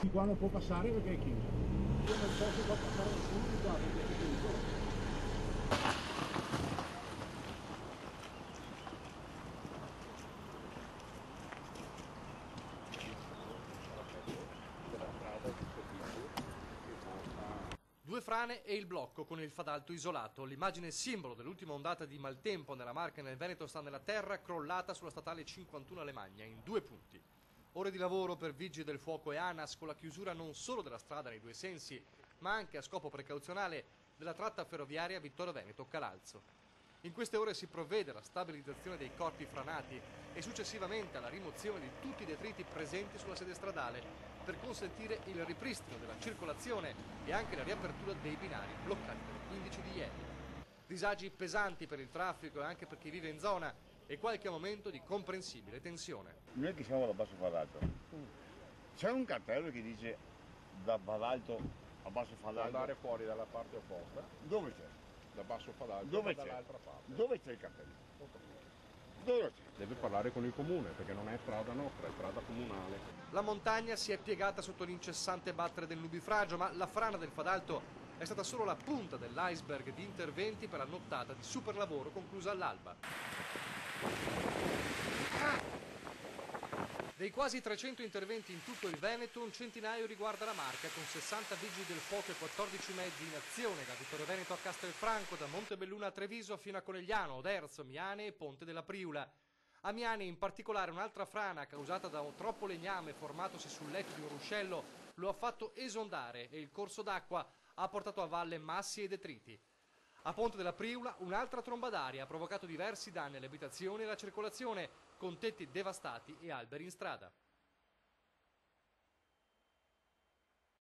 Di qua non può passare perché è chiuso. Io non posso far passare nessuno di qua perché è chiuso. Due frane e il blocco con il Fadalto isolato. L'immagine simbolo dell'ultima ondata di maltempo nella Marca e nel Veneto sta nella terra crollata sulla statale 51 Alemagna in 2 punti. Ore di lavoro per Vigili del Fuoco e ANAS con la chiusura non solo della strada nei 2 sensi, ma anche a scopo precauzionale della tratta ferroviaria Vittorio Veneto-Calalzo. In queste ore si provvede alla stabilizzazione dei corpi franati e successivamente alla rimozione di tutti i detriti presenti sulla sede stradale per consentire il ripristino della circolazione e anche la riapertura dei binari bloccati dalle 15 di ieri. Disagi pesanti per il traffico e anche per chi vive in zona e qualche momento di comprensibile tensione. Noi che siamo da Basso Fadalto, c'è un cartello che dice da Fadalto a Basso Fadalto? Andare fuori dalla parte opposta. Dove c'è? Da Basso Fadalto. Dove c'è? Dall'altra parte. Dove c'è il cartello? Dove c'è? Deve parlare con il comune perché non è strada nostra, è strada comunale. La montagna si è piegata sotto l'incessante battere del nubifragio, ma la frana del Fadalto è stata solo la punta dell'iceberg di interventi per la nottata di superlavoro conclusa all'alba. Dei quasi 300 interventi in tutto il Veneto, un centinaio riguarda la Marca, con 60 vigili del fuoco e 14 mezzi in azione da Vittorio Veneto a Castelfranco, da Montebelluna a Treviso fino a Conegliano, Oderzo, Miane e Ponte della Priula. A Miane in particolare un'altra frana causata da un troppo legname formatosi sul letto di un ruscello lo ha fatto esondare e il corso d'acqua ha portato a valle massi e detriti. A Ponte della Priula un'altra tromba d'aria ha provocato diversi danni alle abitazioni e alla circolazione, con tetti devastati e alberi in strada.